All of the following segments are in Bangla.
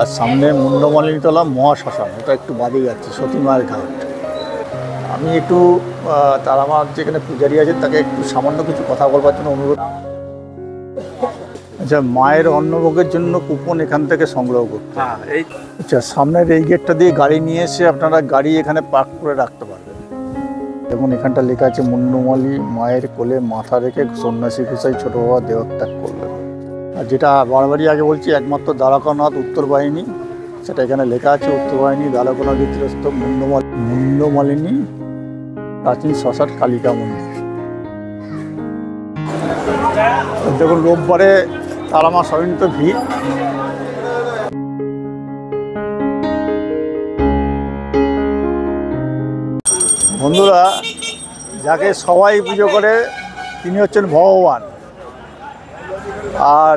আর সামনে মুন্ডমালিনীতলা মহাশ্মশান, ওটা একটু বাদে যাচ্ছে, সতী মায়ের ঘাট। আমি একটু তার আমার যেখানে পূজারী আছেন তাকে একটু সামান্য কিছু কথা বলবার জন্য অনুরোধ। আচ্ছা, মায়ের অন্নভোগের জন্য কুপন এখান থেকে সংগ্রহ করতে। আচ্ছা, সামনের এই গেটটা দিয়ে গাড়ি নিয়ে এসে আপনারা গাড়ি এখানে পার্ক করে রাখতে পারবেন। যেমন এখানটা লেখা আছে, মুন্ডমালী মায়ের কোলে মাথা রেখে সন্ন্যাসী গোসাই ছোট বাবা দেহত্যাগ করলেন। আর যেটা বারবারই আগে বলছি, একমাত্র দ্বারকানাথ উত্তর বাহিনী, সেটা এখানে লেখা আছে। উত্তর বাহিনী দ্বারকানাথ তীরস্থ মুন্ডমালিনী প্রাচীন শ্মশান কালিকা মন্দির। দেখুন, রোববারে তারামা সরিত ভিড়। বন্ধুরা, যাকে সবাই পুজো করে তিনি হচ্ছেন ভগবান, আর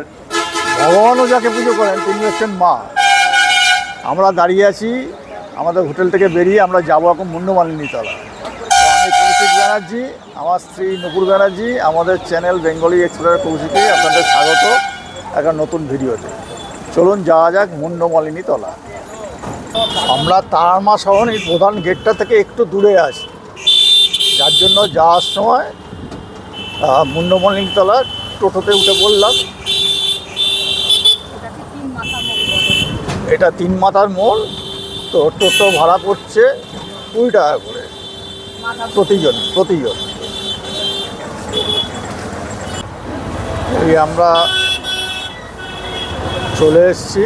ভগবানও যাকে পুজো করেন তিনি হচ্ছেন মা। আমরা দাঁড়িয়ে আছি আমাদের হোটেল থেকে বেরিয়ে, আমরা যাবো এখন মুন্ডমালিনীতলা। তো আমি কৌশিক ব্যানার্জি, আমার স্ত্রী নুপুর ব্যানার্জি, আমাদের চ্যানেল বেঙ্গলি এক্সপ্লোরার কৌশিকে আপনাদের স্বাগত একটা নতুন ভিডিওতে। চলুন যাওয়া যাক মুন্ডমালিনীতলা। আমরা তারামা সরণির প্রধান গেটটা থেকে একটু দূরে আছি, যার জন্য যাওয়ার সময় মুন্ডমালিনীতলা টোটোতে উঠে পড়লাম। এটা 3 মাথার মোড়। তো টোটো ভাড়া পড়ছে 20 টাকা করে প্রতিজন। এই আমরা চলে এসেছি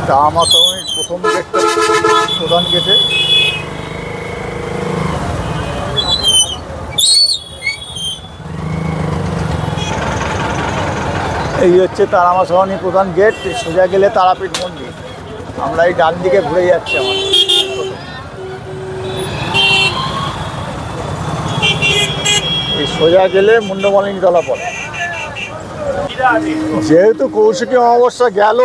তারামা সরণির প্রথম গেটটা, প্রধান গেটে। এই হচ্ছে তারামা সরণি প্রধান গেট। সোজা গেলে তারাপীঠ মন্দির। আমরা এই ডান দিকে ঘুরে যাচ্ছি। আমার এই সোজা গেলে মুন্ডমালিনীতলা পড়ে। যেহেতু কৌশিকী অমাবস্যা গেল,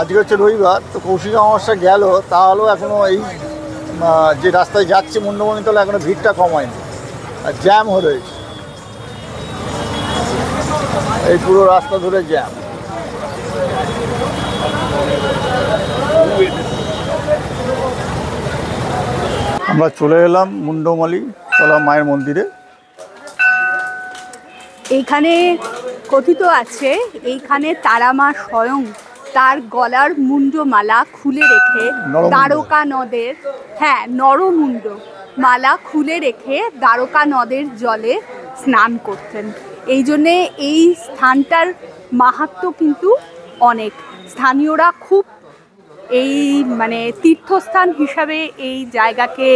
আজকে হচ্ছে রবিবার, তো কৌশিকী অমাবস্যা গেল, তাহলেও এখনও এই যে রাস্তায় যাচ্ছে মুন্ডমালিনীতলা এখনও ভিড়টা কমায়নি, আর জ্যাম হয়ে রয়েছে। এই পুরো রাস্তা ধরে জ্যাম। আমরা চলে এলাম মুন্ডমালিনীতলা মায়ের মন্দিরে। এইখানে কথিত আছে, এইখানে তারামা স্বয়ং তার গলার মুন্ডমালা খুলে রেখে দ্বারকা নদের, নরমুণ্ড মালা খুলে রেখে দ্বারকা নদের জলে স্নান করতেন। এই জন্যে এই স্থানটার মাহাত্ম্য কিন্তু অনেক। স্থানীয়রা খুব এই তীর্থস্থান হিসাবে এই জায়গাকে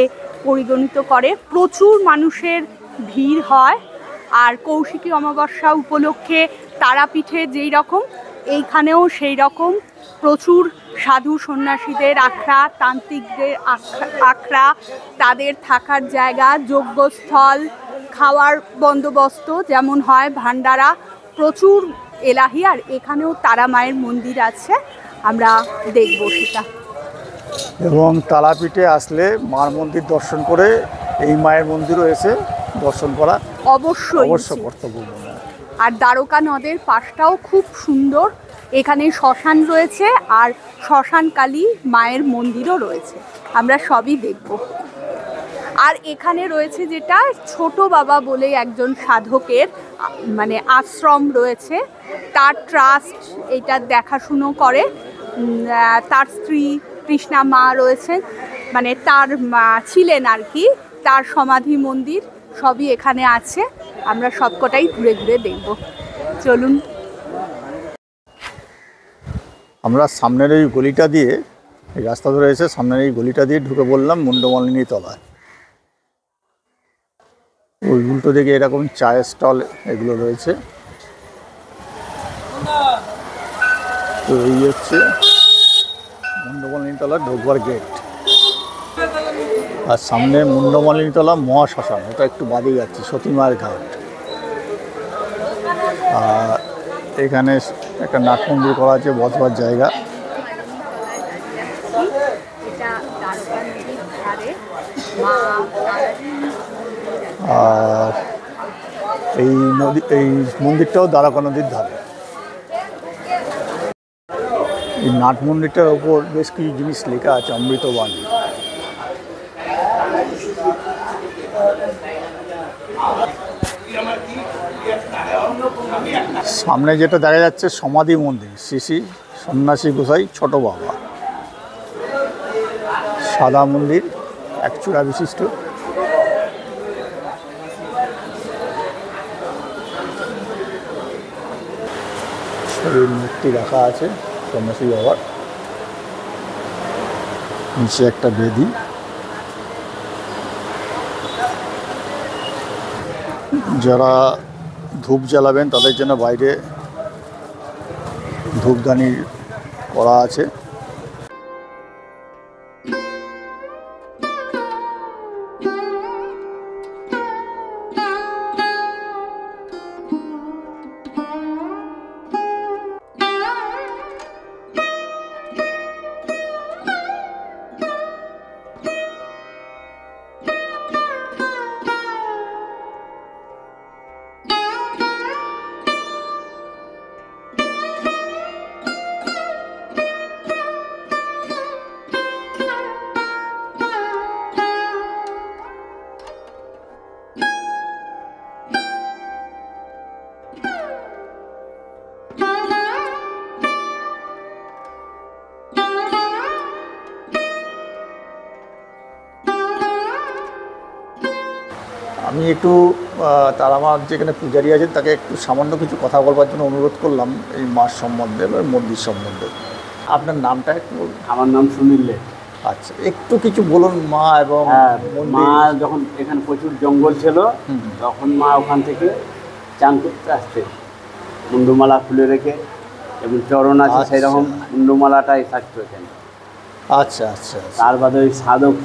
পরিগণিত করে। প্রচুর মানুষের ভিড় হয়। আর কৌশিকী অমাবস্যা উপলক্ষে তারাপীঠে যেই রকম, এইখানেও সেই রকম প্রচুর সাধু সন্ন্যাসীদের আখড়া, তান্ত্রিকদের আখড়া, তাদের থাকার জায়গা, যজ্ঞস্থল, খাওয়ার বন্দোবস্ত যেমন হয়, ভান্ডারা, প্রচুর এলাহি। আর এখানেও তারা মায়ের মন্দির আছে, আমরা দেখব সেটা। এবং তারাপীঠে আসলে মার মন্দির দর্শন করে এই মায়ের মন্দিরও এসে দর্শন করা অবশ্যই কর্তব্য। আর দ্বারকা নদের পাশটাও খুব সুন্দর। এখানে শ্মশান রয়েছে, আর শ্মশানকালী মায়ের মন্দিরও রয়েছে, আমরা সবই দেখব। আর এখানে রয়েছে যেটা ছোট বাবা বলে একজন সাধকের আশ্রম রয়েছে, তার ট্রাস্ট এটা দেখাশুনো করে। তার স্ত্রী কৃষ্ণা মা রয়েছেন, তার ছিলেন আর কি। তার সমাধি মন্দির সবই এখানে আছে, আমরা সবকটাই ঘুরে ঘুরে দেখব। চলুন। আমরা সামনের এই গলিটা দিয়ে, এই রাস্তা ধরে এসে সামনের এই গলিটা দিয়ে ঢুকে পড়লাম মুন্ডমালিনীতলায়। ওই উল্টো দিকে এরকম চায়ের স্টল এগুলো রয়েছে। তো এই হচ্ছে মুন্ডমালিনীতলা ঢোকবার গেট। আর সামনে মুন্ডমালিনীতলা মহাশ্মশান, ওটা একটু বাদে যাচ্ছে, সতী মায়ের ঘাট। আর এখানে একটা নাট মন্দির করা আছে, বসবার জায়গা। আর এই মন্দিরটাও দ্বারকা নদীর ধারে। এই নাট মন্দিরটার ওপর বেশ কিছু জিনিস লেখা আছে, অমৃতবাণী। সামনে যেটা দেখা যাচ্ছে সমাধি মন্দির, শ্রী শ্রী সন্ন্যাসী গোসাই ছোট বাবা। সাদা মন্দির, এক চূড়া বিশিষ্ট। ছবির মূর্তি রাখা আছে সন্ন্যাসী বাবার। নিচে একটা বেদি। যারা ধূপ জ্বালাবেন তাদের জন্য বাইরে ধূপদানি করা আছে। আমি একটু তারামার যেখানে পূজারী আছেন তাকে একটু সামান্য কিছু কথা বলবার জন্য অনুরোধ করলাম এই মার সম্বন্ধে বা মন্দির সম্বন্ধে। আপনার নামটা একটু বলুন। আমার নাম সুনীল দে। আচ্ছা, একটু কিছু বলুন মা এবং মা যখন এখানে প্রচুর জঙ্গল ছিল তখন মা ওখান থেকে চান করতে আসছে মুন্ডুমালা খুলে রেখে, এবং চরণ আছে সেরকম মুন্ডুমালাটাই থাকতো এখানে। আচ্ছা আচ্ছা। তার বাদে ওই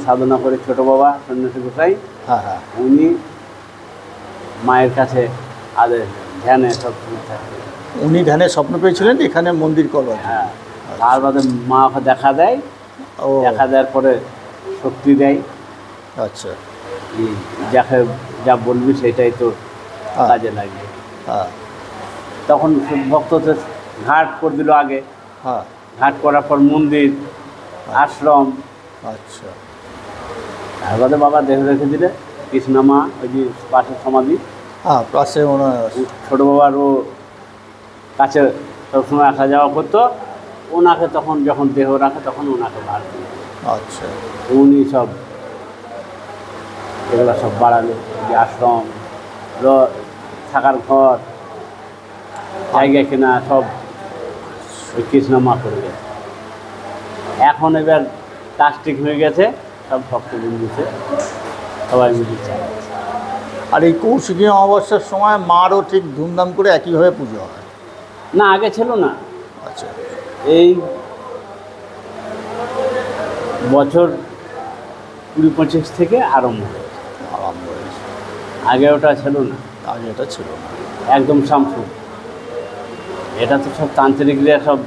সাধনা করে ছোট বাবা সন্ন্যাসী গোসাই, হ্যাঁ হ্যাঁ, উনি মায়ের কাছে আদের ধ্যানে সব থাকতেন। উনি ধ্যানে স্বপ্ন পেয়েছিলেন এখানে মন্দির করবার। হ্যাঁ, তার বাদে মা ওকে দেখা দেয়, দেখা দেওয়ার পরে শক্তি দেয়। আচ্ছা, যাকে যা বলবি সেটাই তো কাজে লাগবে। হ্যাঁ, তখন ভক্তদের ঘাট করে দিল আগে। হ্যাঁ, ঘাট করার পর মন্দির, আশ্রম। আচ্ছা, তার বাদে বাবা দেহ রেখে দিলে কৃষ্ণমা ওই যে পাশে সমাধি। হ্যাঁ, পাশে ছোটো বাবার ও কাছে সবসময় আসা যাওয়া করতো। ওনাকে তখন যখন দেহ রাখে তখন ওনাকে বার দিল। আচ্ছা, উনি সব এগুলো সব বাড়ালো, যে আশ্রম, থাকার ঘর, জায়গা কেনা সব ওই কৃষ্ণমা করে গেছে। এখন এবার প্লাস্টিক হয়ে গেছে, সব ভক্তবৃন্দুতে সবাই মিলে চালাচ্ছে। আর এই কৌশিকী অমাবস্যার সময় মারও ঠিক ধুমধাম করে একইভাবে পুজো হয় না? আগে ছিল না। আচ্ছা, এই বছর 20-25 থেকে আরম্ভ হয়েছে। আগে ওটা ছিল না। আগে এটা ছিল না, একদম সামসু। এটা তো সব তান্ত্রিকরা সব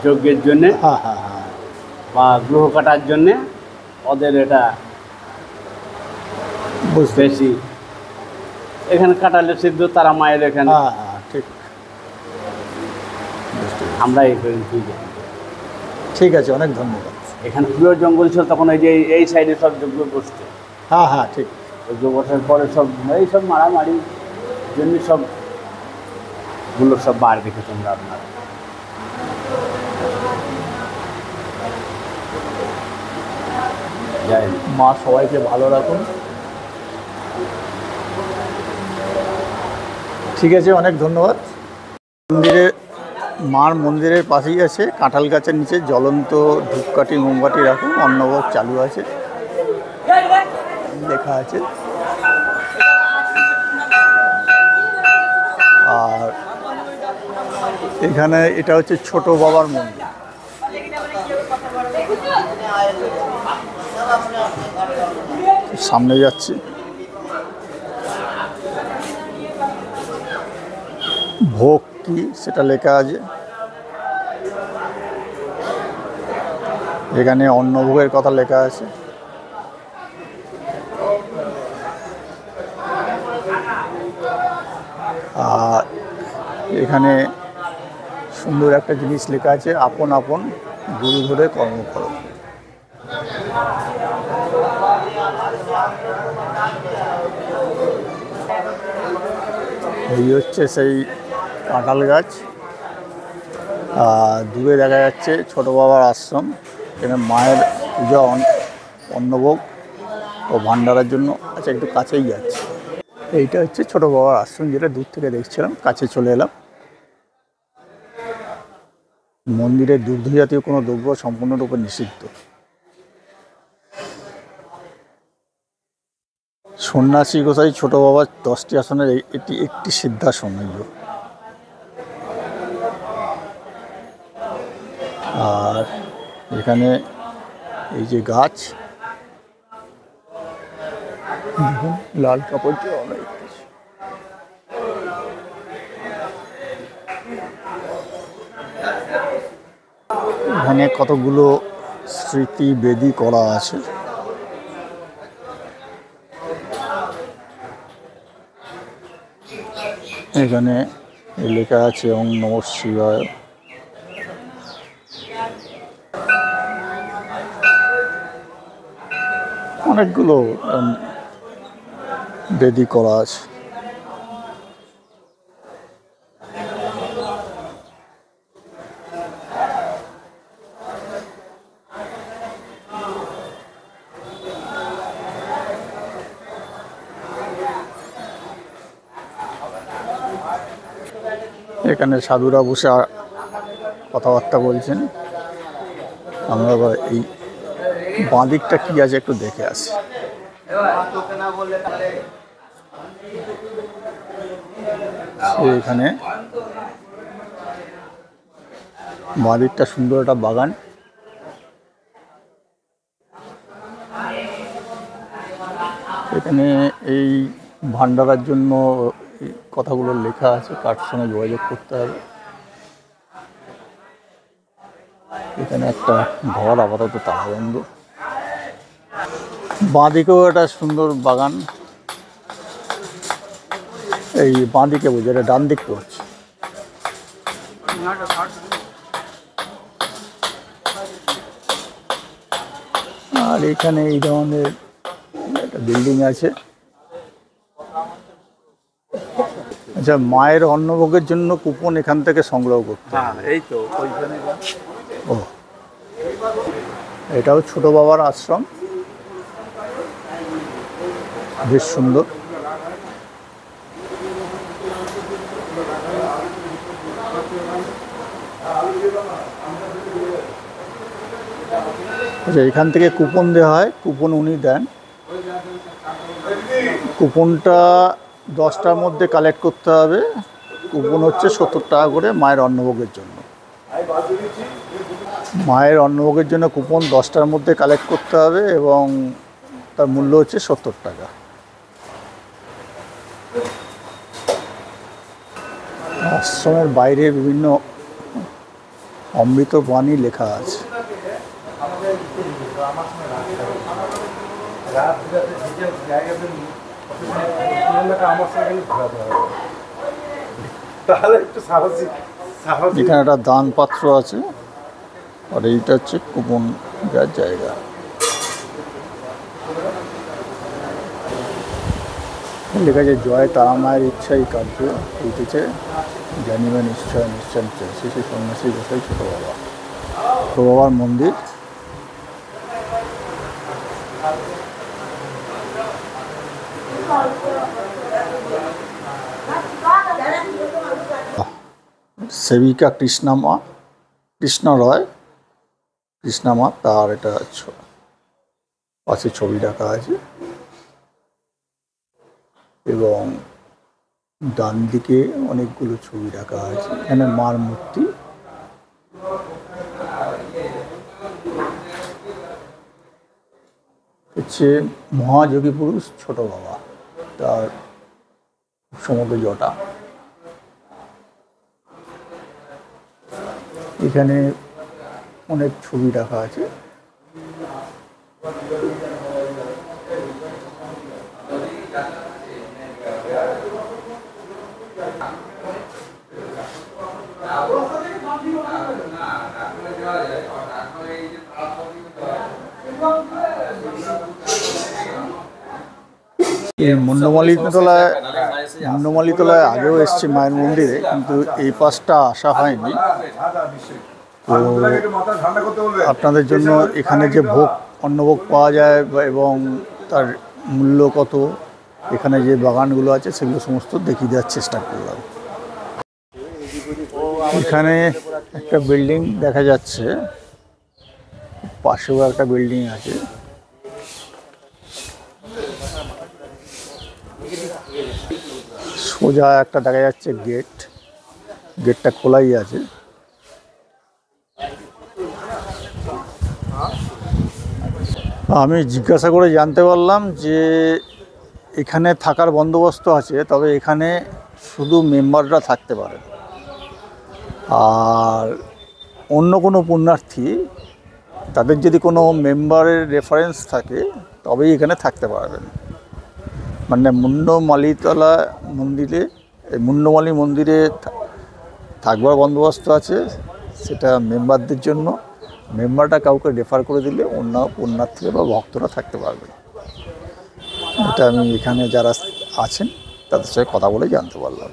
যজ্ঞের জন্যে, হ্যাঁ হ্যাঁ হ্যাঁ, বা গ্রহ কাটার জন্যে ওদের এটা বেশি। এখানে কাটালে সিদ্ধ তারা মায়ের এখানে। হ্যাঁ হ্যাঁ, ঠিক। আমরা এই পর্যন্তই যাই। ঠিক আছে, অনেক ধন্যবাদ। এখানে পুরো জঙ্গল ছিল তখন, ওই যে এই সাইডে সব যজ্ঞ বসছে। হ্যাঁ হ্যাঁ, ঠিক। যজ্ঞ বসার পরে সব এই সব মারামারি জন্য সবগুলো সব বার দেখে তোমরা আপনার। যাই, মা সবাইকে ভালো রাখুন। ঠিক আছে, অনেক ধন্যবাদ। মার মন্দিরের পাশেই আছে কাঁঠাল গাছের নিচে জ্বলন্ত ধূপকাঠি মোমবাতি রাখুন, অন্নভোগ চালু আছে, লেখা আছে। আর এখানে এটা হচ্ছে ছোট বাবার মন্দির। সামনে যাচ্ছি, ভোগ কি সেটা লেখা আছে। এখানে অন্নভোগের কথা লেখা আছে। আর এখানে সুন্দর একটা জিনিস লেখা আছে, আপন আপন গুরু ধরে কর্ম করো। এই হচ্ছে সেই কাঁঠাল গাছ। দূরে দেখা যাচ্ছে ছোট বাবার আশ্রম। এখানে মায়ের পূজা, অন্নভোগ ও ভান্ডারের জন্য। আচ্ছা, একটু কাছেই যাচ্ছে। এইটা হচ্ছে ছোট বাবার আশ্রম, যেটা দূর থেকে দেখছিলাম, কাছে চলে এলাম। মন্দিরের দুগ্ধ জাতীয় কোনো দ্রব্য সম্পূর্ণরূপে নিষিদ্ধ। সন্ন্যাসী গোসাই ছোট বাবার 10টি আসনের এটি একটি সিদ্ধাসন। আর এখানে এই যে গাছ, দেখুন লাল কাপড় যে অনেক। এখানে কতগুলো স্মৃতি বেদি করা আছে। এখানে লেখা আছে ওং নমঃ শিবায়। অনেকগুলো বেদি করা আছে। এখানে সাধুরা বসে কথাবার্তা বলছেন। আমরা আবার এই বাঁ দিকটা কি আছে একটু দেখে আসি। এখানে বাঁ দিকটা সুন্দর একটা বাগান। এখানে এই ভান্ডারের জন্য কথাগুলো লেখা আছে, কার সঙ্গে যোগাযোগ করতে হবে। এখানে একটা ঘর আপাতত তালাবন্ধ। বাঁ দিকেও একটা সুন্দর বাগান। এই বাঁ দিকে বুঝে, এটা ডান দিক পড়ছে। আর এখানে এই ধরনের একটা বিল্ডিং আছে। আচ্ছা, মায়ের অন্নভোগের জন্য কুপন এখান থেকে সংগ্রহ করতে হবে। এই তো ওইখানে। ও, এটাও ছোট বাবার আশ্রম, বেশ সুন্দর। আচ্ছা, এখান থেকে কুপন দেওয়া হয়, কুপন উনি দেন। কুপনটা 10টার মধ্যে কালেক্ট করতে হবে। কুপন হচ্ছে 70 টাকা করে মায়ের অন্নভোগের জন্য। মায়ের অন্নভোগের জন্য কুপন 10টার মধ্যে কালেক্ট করতে হবে এবং তার মূল্য হচ্ছে 70 টাকা। আশ্রমের বাইরে বিভিন্ন অমৃত বাণী লেখা আছে। এখানে একটা দান পাত্র আছে, আর এইটা হচ্ছে কুপন দেওয়ার জায়গা। লেখা আছে জয় তারা মায়ের ইচ্ছাই কার্য হইতেছে, জানিবে নিশ্চয় নিশ্চয় শ্রী সন্ন্যাসী গোসাই ছোট বাবা। ছোট বাবার মন্দির। সেবিকা কৃষ্ণা রয়, কৃষ্ণা, তার এটা পাশে ছবি রাখা আছে এবং ডান দিকে অনেকগুলো ছবি রাখা আছে। এখানে মার মূর্তি। হচ্ছে মহাযোগী পুরুষ ছোট বাবা, তার সমগ্র জটা। এখানে অনেক ছবি রাখা আছে। এই মুন্ডমালিতলায় আগেও এসছি মায়ের মন্দিরে, কিন্তু এই পাশটা আসা হয়নি। তো আপনাদের জন্য এখানে যে ভোগ অন্নভোগ পাওয়া যায় এবং তার মূল্য কত, এখানে যে বাগানগুলো আছে সেগুলো সমস্ত দেখিয়ে দেওয়ার চেষ্টা করলাম। এখানে একটা বিল্ডিং দেখা যাচ্ছে, পাশেও একটা বিল্ডিং আছে। সোজা একটা দেখা যাচ্ছে গেট, গেটটা খোলাই আছে। আমি জিজ্ঞাসা করে জানতে পারলাম যে এখানে থাকার বন্দোবস্ত আছে, তবে এখানে শুধু মেম্বাররা থাকতে পারে, আর অন্য কোনো পুণ্যার্থী তাদের যদি কোনো মেম্বারের রেফারেন্স থাকে তবেই এখানে থাকতে পারবেন। মানে মুন্ডমালিতলা মন্দিরে, এই মুন্ডমালি মন্দিরে থাকবার বন্দোবস্ত আছে, সেটা মেম্বারদের জন্য। মেম্বারটা কাউকে রেফার করে দিলে অন্য পুণ্যার্থীরা বা ভক্তরা থাকতে পারবেন। এটা আমি এখানে যারা আছেন তাদের সাথে কথা বলে জানতে পারলাম।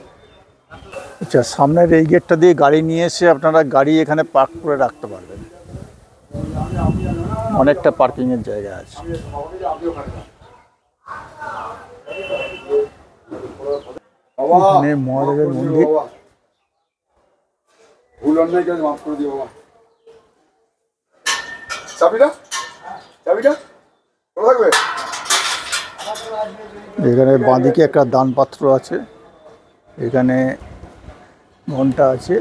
আচ্ছা, সামনের এই গেটটা দিয়ে গাড়ি নিয়ে এসে আপনারা গাড়ি এখানে পার্ক করে রাখতে পারবেন, অনেকটা পার্কিংয়ের জায়গা আছে। এখানে মহাদেবের মন্দির। এখানে বাঁদিকে একটা দান পাত্র আছে, এখানে ঘন্টা আছে।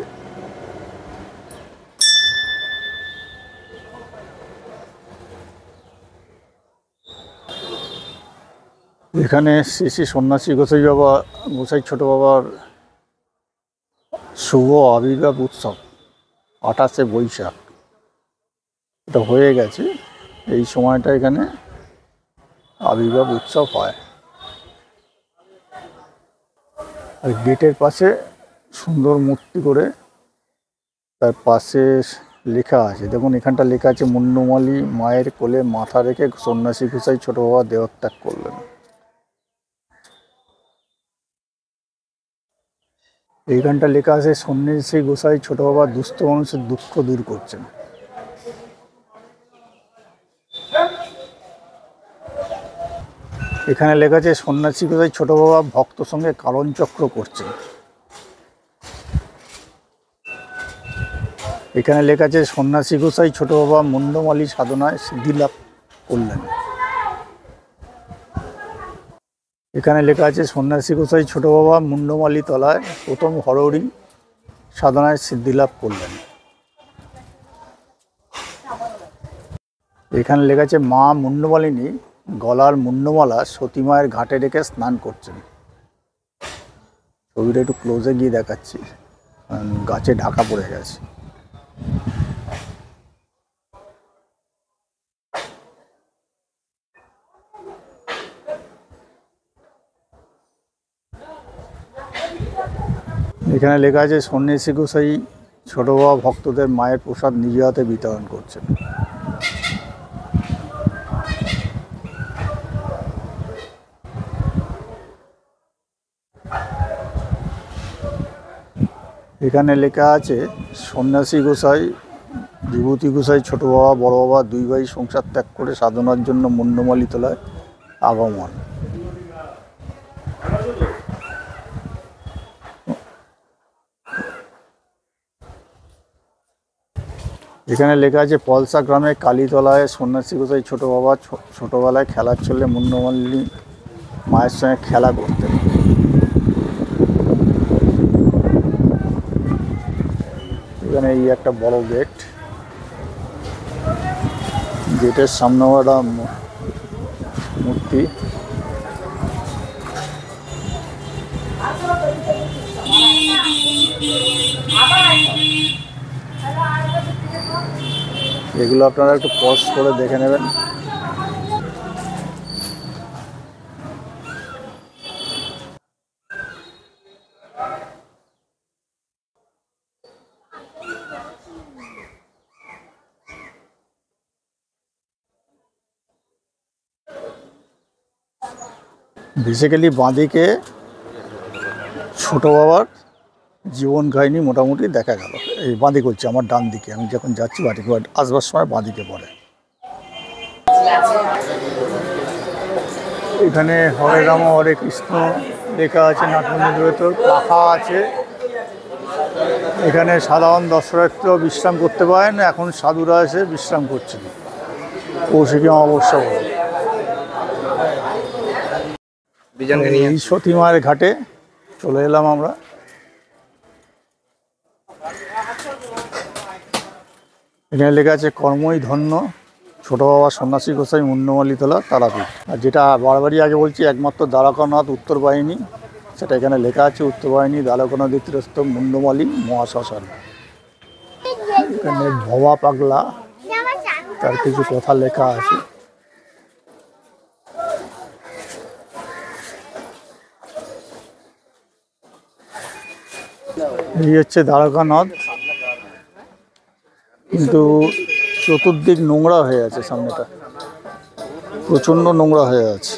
এখানে শ্রী শ্রী সন্ন্যাসী গোসাই ছোট বাবার শুভ আবির্ভাব উৎসব 28শে বৈশাখ, এটা হয়ে গেছে। এই সময়টা এখানে আবির্ভাব উৎসব হয়। আর গেটের পাশে সুন্দর মূর্তি করে তার পাশে লেখা আছে, দেখুন এখানটা লেখা আছে মুন্ডমালি মায়ের কোলে মাথা রেখে সন্ন্যাসী গোসাই ছোট বাবা দেহত্যাগ করলেন। এইখানটা লেখা আছে সন্ন্যাসী গোসাই ছোট বাবা দুস্থ মানুষের দুঃখ দূর করছেন। এখানে লেখা আছে সন্ন্যাসী গোসাই ছোট বাবা ভক্ত সঙ্গে কারণচক্র করছেন। এখানে লেখা আছে সন্ন্যাসী গোসাই ছোট বাবা মুন্ডমালি সাধনায় সিদ্ধি লাভ করলেন। এখানে লেখা আছে সন্ন্যাসী গোসাই ছোট বাবা মুন্ডমালি তলায় প্রথম হরহরি সাধনায় সিদ্ধি লাভ করলেন। এখানে লেখা আছে মা মুন্ডমালিনী গলার মুন্ডমালা সতীমায়ের ঘাটে রেখে স্নান করছেন। ছবিটা একটু ক্লোজে গিয়ে দেখাচ্ছি, গাছে ঢাকা পড়ে গেছে। এখানে লেখা আছে সন্ন্যাসী গোসাই ছোট বাবা ভক্তদের মায়ের প্রসাদ নিজে হাতে বিতরণ করছেন। এখানে লেখা আছে সন্ন্যাসী গোসাই বিভূতি গোসাই ছোট বাবা বড় বাবা দুই ভাই সংসার ত্যাগ করে সাধনার জন্য মুন্ডমালি তলায় আগমন। এখানে লেখা আছে পলসা গ্রামে কালীতলায় সন্ন্যাসী গোসাই ছোট বাবা ছোটবেলায় খেলার চলে মুন্ডমালি মায়ের সঙ্গে খেলা করতেন। এখানে এই একটা বড় গেট, গেটের সামনে একটা মূর্তি। এগুলো আপনারা একটু পজ করে দেখে নেবেন। বেসিক্যালি বাঁদিকে ছোটো বাবার জীবন কাহিনী মোটামুটি দেখা গেল। এই বাঁদিক হচ্ছে আমার ডান দিকে, আমি যখন যাচ্ছি বাঁদিকে আসবার সময় বাঁদিকে পড়ে। এখানে হরে রাম হরে কৃষ্ণ লেখা আছে, নাটমন্দিরের ভেতর পাখা আছে। এখানে সাধারণ দর্শনার্থী বিশ্রাম করতে পারেন, এখন সাধুরা এসে বিশ্রাম করছেন কৌশিকী অমাবস্যা বলে। এই সতীমায়ের ঘাটে চলে এলাম আমরা। এখানে লেখা আছে কর্মই ধন্য ছোট বাবা সন্ন্যাসী গোসাই মুন্ডমালিতলা তারাপীঠ। আর যেটা বারবারই আগে বলছি, একমাত্র দ্বারকানাথ উত্তর বাহিনী, সেটা এখানে লেখা আছে উত্তর বাহিনী দ্বারকানাথ তীরস্থ মুন্ডমালী মহাশ্মশান। এখানে ভবা পাগলা তার কিছু কথা লেখা আছে। এই হচ্ছে দ্বারকানাথ, কিন্তু চতুর্দিক নোংরা হয়ে আছে, সামনেটা প্রচণ্ড নোংরা হয়ে আছে।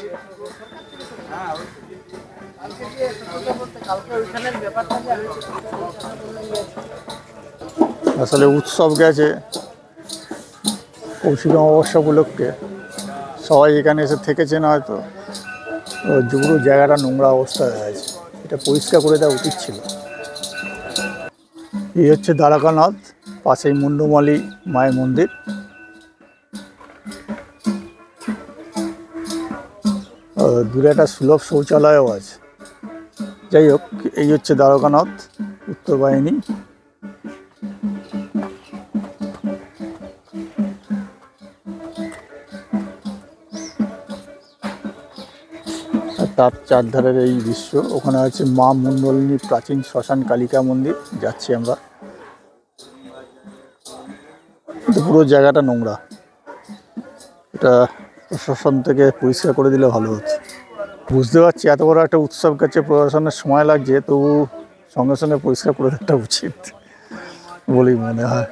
আসলে উৎসব গেছে কৌশিকী অমাবস্যা উপলক্ষে, সবাই এখানে এসে থেকেছেন হয়তো, পুরো জায়গাটা নোংরা অবস্থা হয়ে আছে, এটা পরিষ্কার করে দেওয়া উচিত ছিল। এই হচ্ছে দ্বারকানাথ, পাশেই মুন্ডমালী মায়ের মন্দির। দূরে একটা সুলভ শৌচালয়ও আছে। যাই হোক, এই হচ্ছে দ্বারকানাথ উত্তর বাহিনী। তার চারধারের এই দৃশ্য। ওখানে আছে মা মুন্ডলিনী প্রাচীন শ্মশান কালিকা মন্দির, যাচ্ছি আমরা। কিন্তু পুরো জায়গাটা নোংরা, এটা প্রশাসন থেকে পরিষ্কার করে দিলে ভালো হতো। বুঝতে পারছি এত বড় একটা উৎসব কাছে প্রশাসনের সময় লাগছে, তবু সঙ্গে সঙ্গে পরিষ্কার করে দেওয়াটা উচিত বলেই মনে হয়।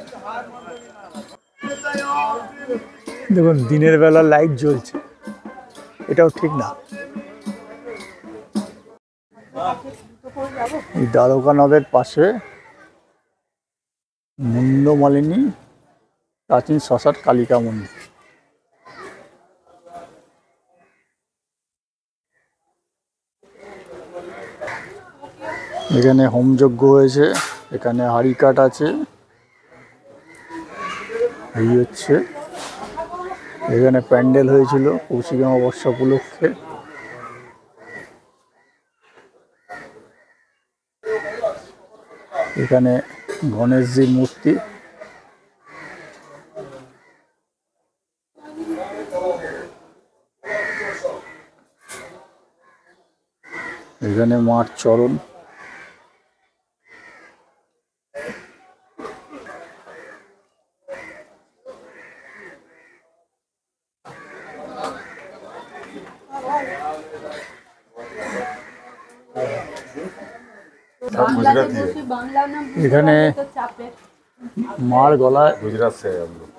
দেখুন দিনের বেলা লাইট জ্বলছে, এটাও ঠিক না। এই দ্বারকানাথের পাশে মুন্ডমালিনী প্রাচীন শ্মশান কালিকা মন্দির। এখানে হোমযজ্ঞ হয়েছে, এখানে হাড়ি কাঠ আছে। এই হচ্ছে এখানে প্যান্ডেল হয়েছিল কৌশিকী অমাবস্যা উপলক্ষে। এখানে গণেশজির মূর্তি, এখানে মার চরণ। এখানে মার গলায় गुजरात से हम लोग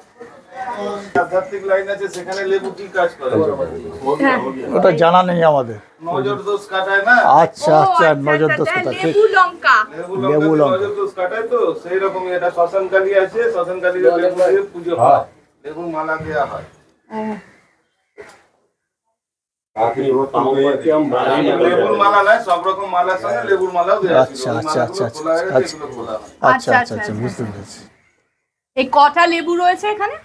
आध्यात्मिक लाइन আছে সেখানে লেবু কি কাজ করে ওটা জানা নেই আমাদের। নজর দোষ কাটায় না। আচ্ছা আচ্ছা, নজর দোষ কথা ঠিক। লেবু লঙ্কা লেবু নজর দোষ কাটায়, তো সেই রকমই এটা শ্মশান কালী আছে, শ্মশান কালীর লেবু দিয়ে পুজো হয়, লেবুর মালা দেওয়া হয়। লেবুর মালা নয়, সব রকম মালার সঙ্গে লেবুর মালাও দেওয়া আছে। আচ্ছা আচ্ছা আচ্ছা আচ্ছা আচ্ছা আচ্ছা আচ্ছা, বুঝতে পেরেছি। এই কটা লেবু রয়েছে এখানে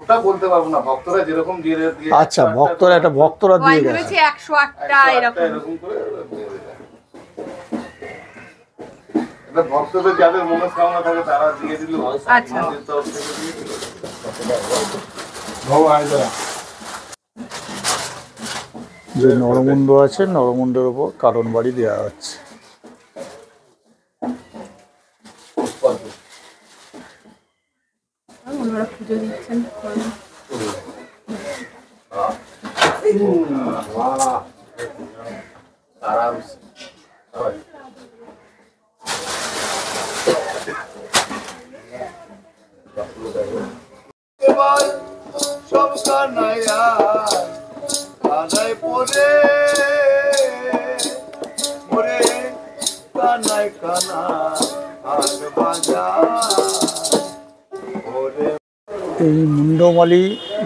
ওটা বলতে পারবো না, ভক্তরা যেরকম দিয়ে দিয়ে। আচ্ছা, ভক্তরা এটা ভক্তরা দিয়ে গেছে। 108টা এরকম করে এটা ভক্তদের যাদের মনস্কামনা থাকে তারা দিয়ে দিল। আচ্ছা, যে নরমুণ্ড আছে, নরমুণ্ডের উপর কারণ বাড়ি দেওয়া হচ্ছে। ওনারা পুজো দিচ্ছেন। সব কানায়া কানায় রে ওরে কানাই কানা হাট বাজার ওরে। এই মুন্ডমালি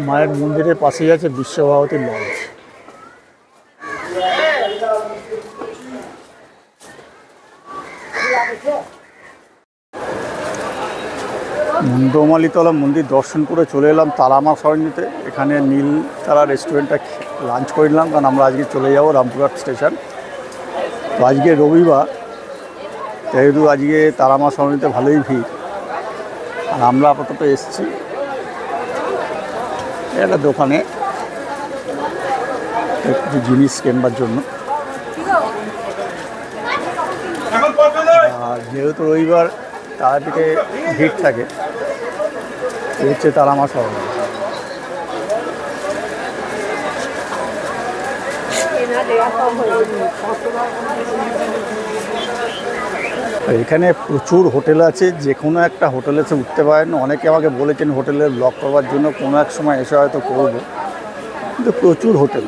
মায়ের মন্দিরের পাশেই আছে বিশ্বভারতী লজ। মুন্ডমালিতলা মন্দির দর্শন করে চলে এলাম তারামা সরঞ্জিতে। এখানে নীলতলা রেস্টুরেন্টটা লাঞ্চ করে নিলাম, কারণ আমরা আজকে চলে যাব রামপুরহাট স্টেশন। তো আজকে রবিবার, যেহেতু আজকে তারামা সরঞ্জিতে ভালোই ভিড়, আর আমরা আপাতত এসেছি একটা দোকানে একটু জিনিস কেনবার জন্য। আর যেহেতু রবিবার তারাপীঠে ভিড় থাকে, হচ্ছে তারামা শহর। এখানে প্রচুর হোটেল আছে, যে কোনো একটা হোটেলে এসে উঠতে পারেন। অনেকে আমাকে বলেছেন হোটেলের ব্লগ করবার জন্য, কোনো এক সময় এসে হয়তো করব, কিন্তু প্রচুর হোটেল।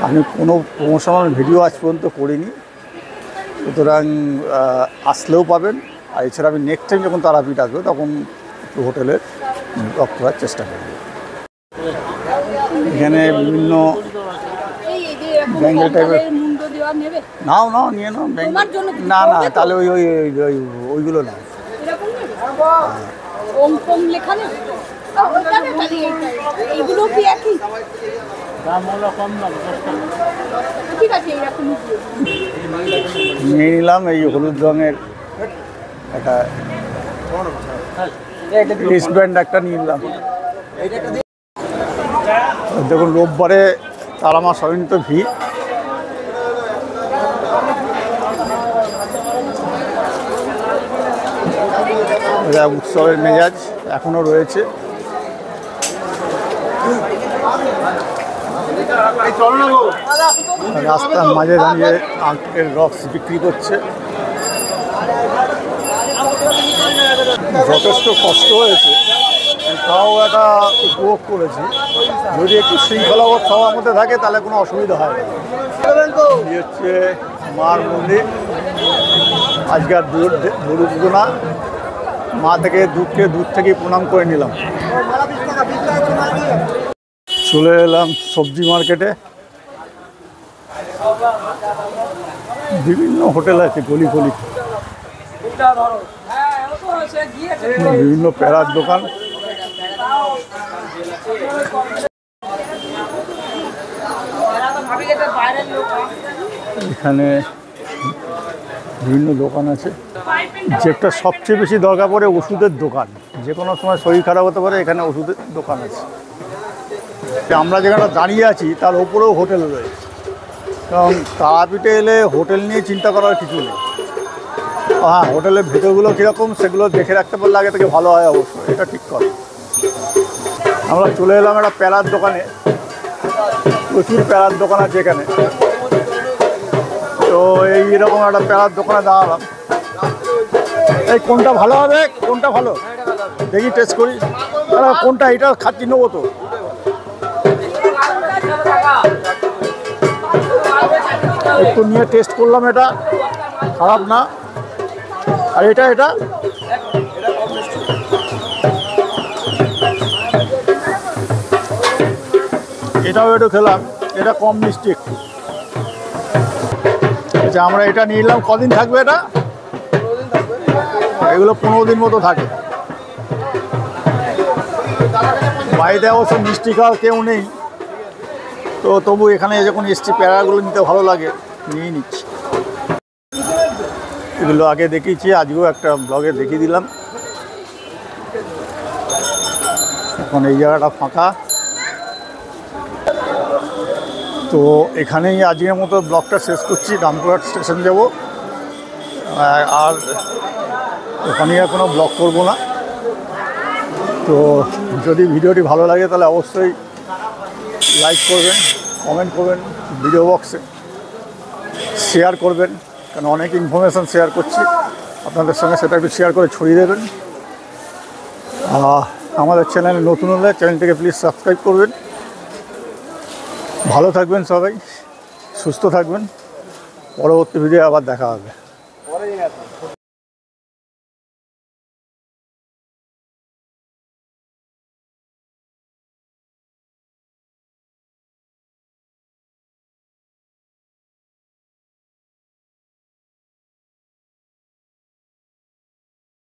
আমি কোনো প্রমোশনাল ভিডিও আজ পর্যন্ত করিনি, সুতরাং আসলেও পাবেন। আর এছাড়া আমি নেক্সট টাইম যখন তারাপীঠ আসবো তখন একটু হোটেলের ব্লগ করার চেষ্টা করব। এখানে বিভিন্ন ব্যাঙ্গেল টাইপের নাও নাও নিয়ে নাও। না না, তাহলে ওই ওই ওই ওইগুলো না। নিয়ে নিলাম এই হলুদ রঙের একটা রিস্টব্যান্ড একটা নিয়ে নিলাম। দেখুন রোববারে তারামা সরঞ্জিত ভিড়। উৎসবের মেজাজ এখনো রয়েছে। রাস্তার মাঝে দাঁড়িয়ে আঙ্কেল রক্স বিক্রি করছে। যথেষ্ট কষ্ট হয়েছে, তাও একটা উপভোগ করেছি। যদি একটু শৃঙ্খলাবোধ সবার মধ্যে থাকে তাহলে কোনো অসুবিধা হয় না। এই হচ্ছে মার মন্দির। আজকে আর দূর না, মা থেকে দূর থেকে প্রণাম করে নিলাম। চলে এলাম সবজি মার্কেটে। বিভিন্ন হোটেল আছে গলি গলি, বিভিন্ন প্যারার দোকান। এখানে বিভিন্ন দোকান আছে। যেটা সবচেয়ে বেশি দরকার পড়ে ওষুধের দোকান। যে কোনো সময় শরীর খারাপ হতে পারে, এখানে ওষুধের দোকান আছে। আমরা যেখানে দাঁড়িয়ে আছি তার ওপরেও হোটেল রয়েছে, কারণ তারাপীঠে এলে হোটেল নিয়ে চিন্তা করার কিছু নেই। হ্যাঁ, হোটেলের ভেতরগুলো কীরকম সেগুলো দেখে রাখতে পারলে আগে থেকে ভালো হয়, অবশ্যই এটা ঠিক করে। আমরা চলে এলাম একটা প্যারার দোকানে। প্রচুর প্যারার দোকান আছে এখানে। তো এইরকম একটা প্যারার দোকানে দাঁড়ালাম। এই কোনটা ভালো হবে, কোনটা ভালো দেখি টেস্ট করি। কোনটা এটা খাচ্ছি, নেবো তো। একটু নিয়ে টেস্ট করলাম, এটা খারাপ না। আর এটা এটাও একটু খেলাম, এটা কম মিষ্টি একটু। আচ্ছা, আমরা এটা নিয়ে নিলাম। কদিন থাকবে এটা? এগুলো 15 দিন মতো থাকে। বাড়িতে অবশ্য মিষ্টি খাওয়ার কেউ নেই, তো তবু এখানে যখন এসছি প্যারাগুলো নিতে ভালো লাগে, নিয়ে নিচ্ছি। এগুলো আগে দেখিয়েছি, আজকেও একটা ব্লগে দেখিয়ে দিলাম। এখন এই জায়গাটা ফাঁকা, তো এখানেই আজকের মতো ব্লগটা শেষ করছি। রামপুরহাট স্টেশন যাব, আর ওখানে আর কোনো ব্লগ করব না। তো যদি ভিডিওটি ভালো লাগে তাহলে অবশ্যই লাইক করবেন, কমেন্ট করবেন, ভিডিও বক্সে শেয়ার করবেন, কারণ অনেক ইনফরমেশান শেয়ার করছি আপনাদের সঙ্গে, সেটা একটু শেয়ার করে ছড়িয়ে দেবেন। আমাদের চ্যানেলে নতুন হলে চ্যানেলটিকে প্লিজ সাবস্ক্রাইব করবেন। ভালো থাকবেন সবাই, সুস্থ থাকবেন। পরবর্তী ভিডিও আবার দেখা হবে।